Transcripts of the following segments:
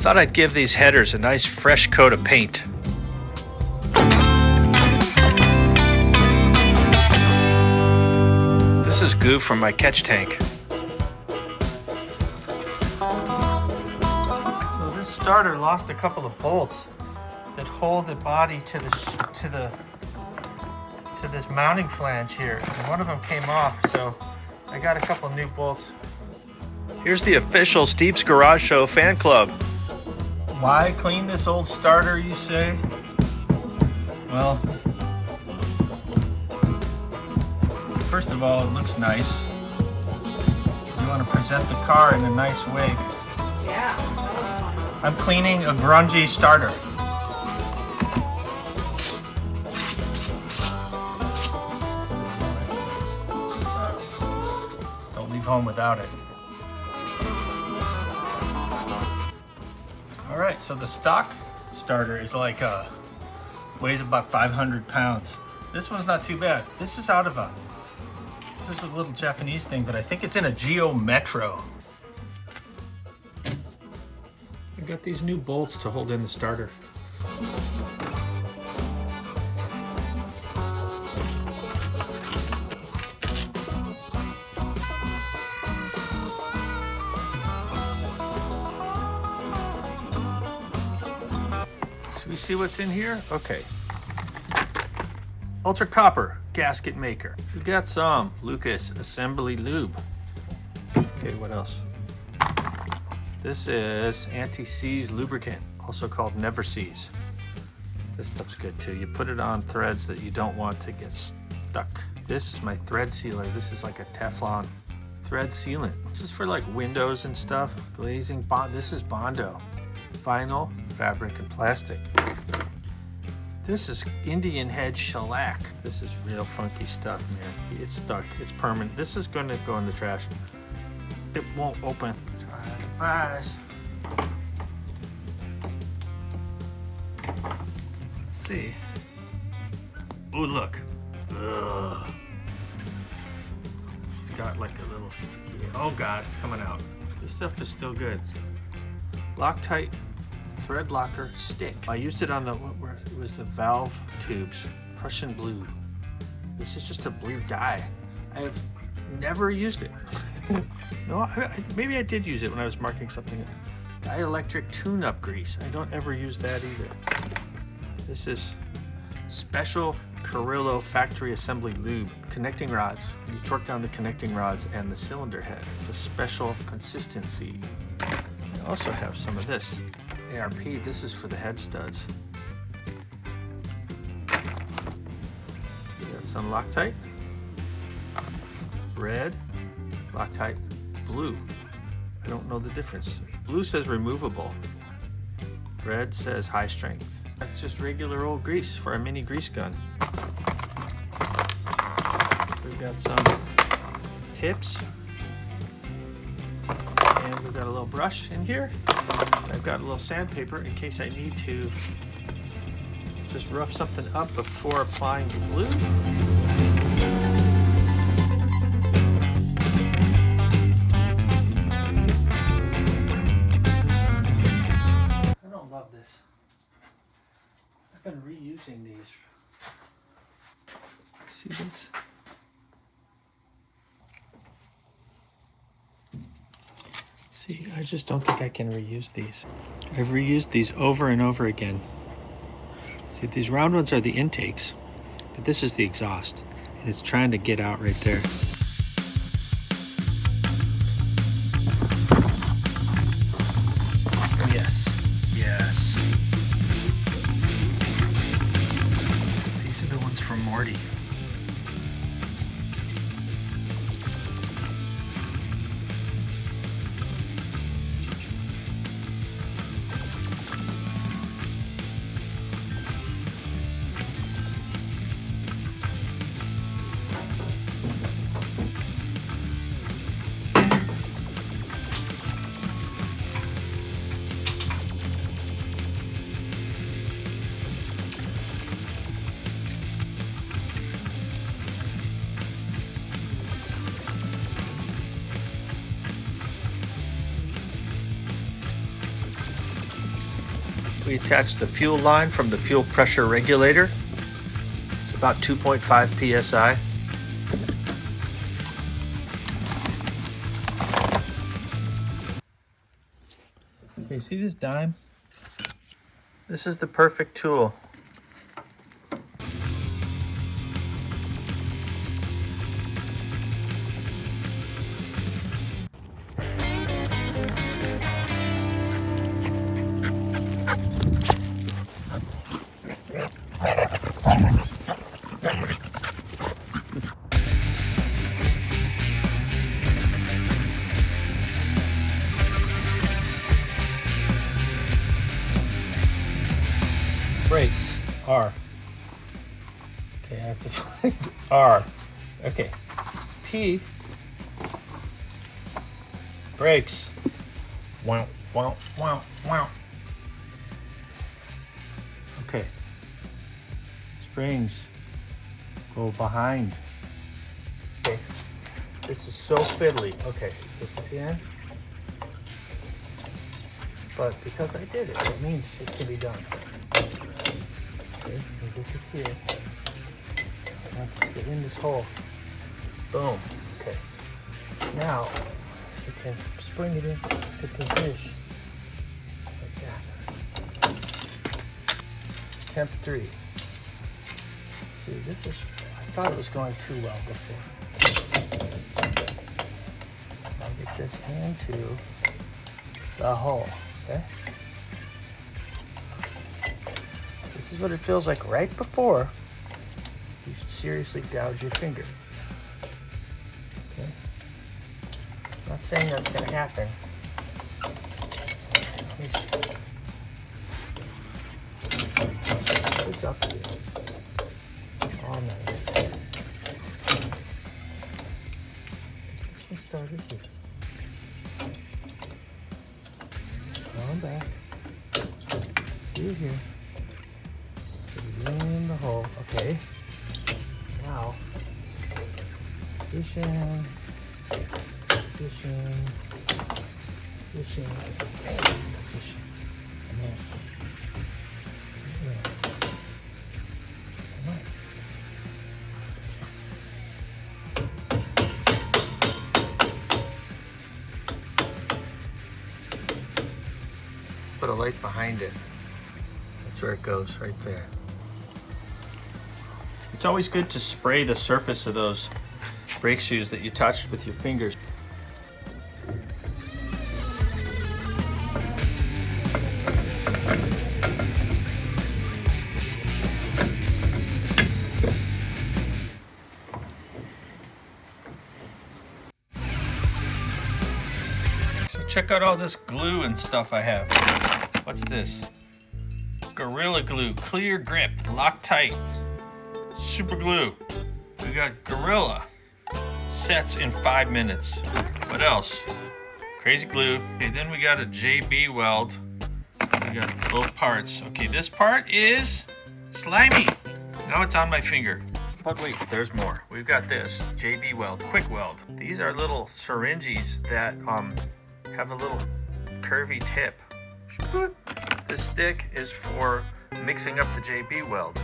thought I'd give these headers a nice fresh coat of paint. This is goo from my catch tank. So this starter lost a couple of bolts that hold the body to this mounting flange here. And one of them came off, so I got a couple new bolts. Here's the official Steve's Garage Show fan club. Why clean this old starter, you say? Well, first of all, it looks nice. You want to present the car in a nice way. Yeah, that looks fun. I'm cleaning a grungy starter. Don't leave home without it. All right, so the stock starter is like weighs about 500 pounds. This one's not too bad. This is a little Japanese thing, but I think it's in a Geo Metro. I got these new bolts to hold in the starter. Should we see what's in here? Okay. Ultra Copper gasket maker. We got some Lucas assembly lube. Okay, what else? This is anti-seize lubricant, also called Never Seize. This stuff's good too. You put it on threads that you don't want to get stuck. This is my thread sealer. This is like a Teflon thread sealant. This is for like windows and stuff. Glazing bond. This is Bondo. Vinyl, fabric, and plastic. This is Indian head shellac. This is real funky stuff, man. It's stuck. It's permanent. This is going to go in the trash. It won't open. Try the device. Let's see. Oh, look. Ugh. It's got like a little sticky. Oh God, it's coming out. This stuff is still good. Loctite thread locker stick. I used it on it was the valve tubes, Prussian blue. This is just a blue dye. I have never used it. No, maybe I did use it when I was marking something. Dielectric tune-up grease. I don't ever use that either. This is special Carrillo factory assembly lube. Connecting rods. You torque down the connecting rods and the cylinder head. It's a special consistency. I also have some of this. ARP, this is for the head studs. Got some Loctite. Red, Loctite, blue. I don't know the difference. Blue says removable. Red says high strength. That's just regular old grease for a mini grease gun. We've got some tips. And we've got a little brush in here. I've got a little sandpaper in case I need to just rough something up before applying the glue. I don't love this. I've been reusing these. See this? See, I just don't think I can reuse these. I've reused these over and over again. See, these round ones are the intakes, but this is the exhaust, and it's trying to get out right there. Yes, yes. These are the ones from Morty. we attach the fuel line from the fuel pressure regulator. It's about 2.5 psi. Okay, see this dime? This is the perfect tool. Brakes, R. Okay, I have to find R. Okay, P. Brakes. Wow, wow, wow, wow. Okay. Springs go behind. Okay, this is so fiddly. Okay, get this in. But because I did it, it means it can be done. Okay, we'll get this here. I want this to get in this hole. Boom. Okay. Now we can spring it into position like that. Temp 3. See, this is, I thought it was going too well before. I'll get this into the hole, okay? This is what it feels like right before you seriously gouge your finger. Okay? I'm not saying that's going to happen. Let me see. Put this up here. All nice. This one started here. Come back. Through here. In the hole. Okay. Now, position, position, position, position. And then, and then. Come on. Put a light behind it. That's where it goes, right there. It's always good to spray the surface of those brake shoes that you touched with your fingers. So check out all this glue and stuff I have. What's this? Gorilla Glue, clear grip, lock tight. Super glue. We got Gorilla. Sets in 5 minutes. What else? Crazy glue. Okay, then we got a JB weld. We got both parts. Okay, this part is slimy. Now it's on my finger. But wait, there's more. We've got this JB weld, quick weld. These are little syringes that have a little curvy tip. This stick is for mixing up the JB weld.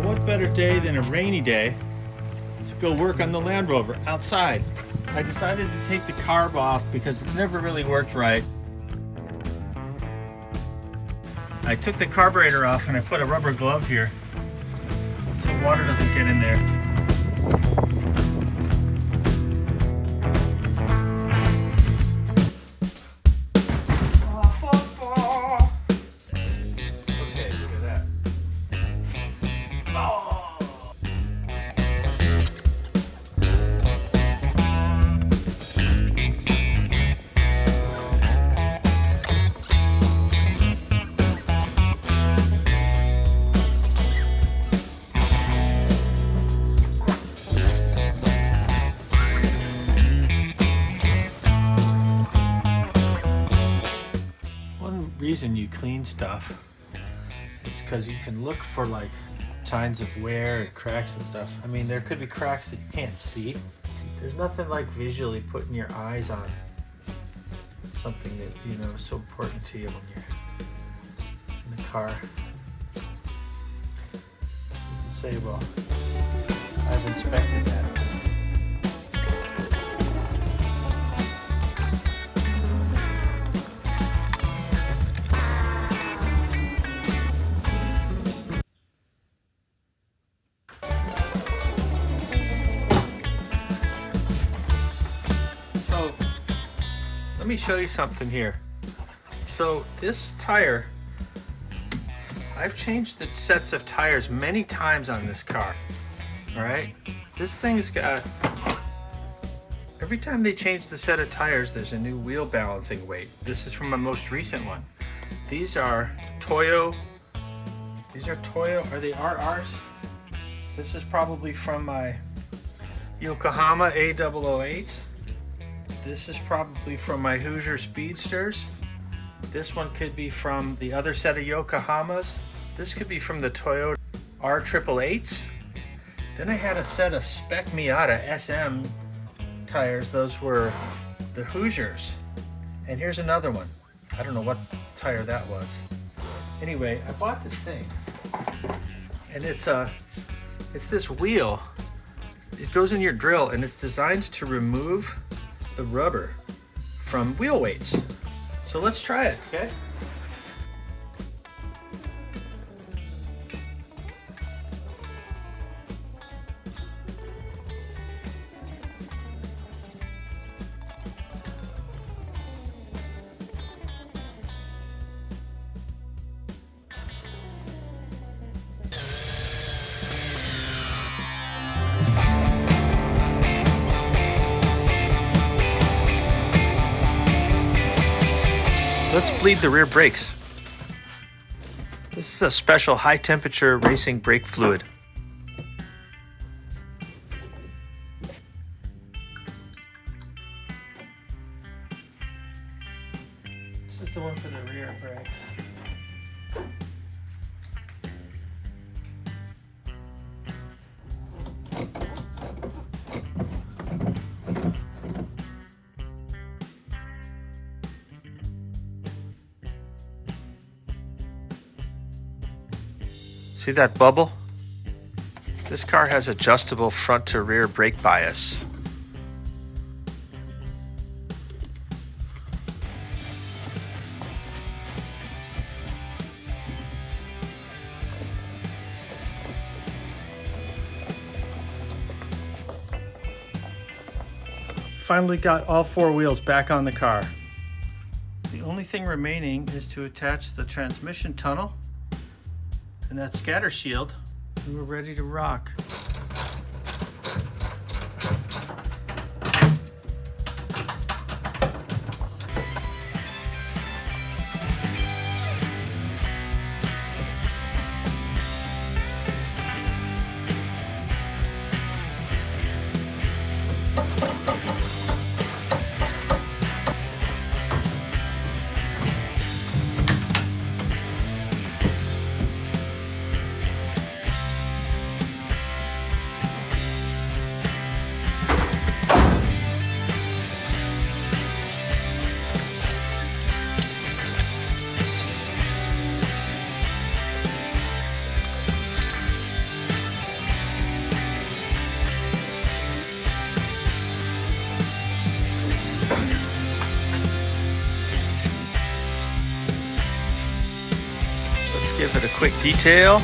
What better day than a rainy day to go work on the Land Rover outside. I decided to take the carb off because it's never really worked right. I took the carburetor off and I put a rubber glove here so water doesn't get in there. Reason you clean stuff is because you can look for like signs of wear and cracks and stuff. I mean, there could be cracks that you can't see. There's nothing like visually putting your eyes on something that you know is so important to you when you're in the car. You can say, well, I've inspected that. So let me show you something here. So this tire, I've changed the sets of tires many times on this car. All right, this thing's got, every time they change the set of tires, there's a new wheel balancing weight. This is from my most recent one. These are Toyo, are they RRs? This is probably from my Yokohama A008s. This is probably from my Hoosier Speedsters. This one could be from the other set of Yokohamas. This could be from the Toyota R888s. Then I had a set of Spec Miata SM tires. Those were the Hoosiers. And here's another one. I don't know what tire that was. Anyway, I bought this thing. And it's this wheel. It goes in your drill and it's designed to remove the rubber from wheel weights. So let's try it, okay? Let's bleed the rear brakes. This is a special high temperature racing brake fluid. This is the one for the rear brakes. See that bubble? This car has adjustable front to rear brake bias. Finally got all four wheels back on the car. The only thing remaining is to attach the transmission tunnel and that scatter shield, and we're ready to rock. Give it a quick detail.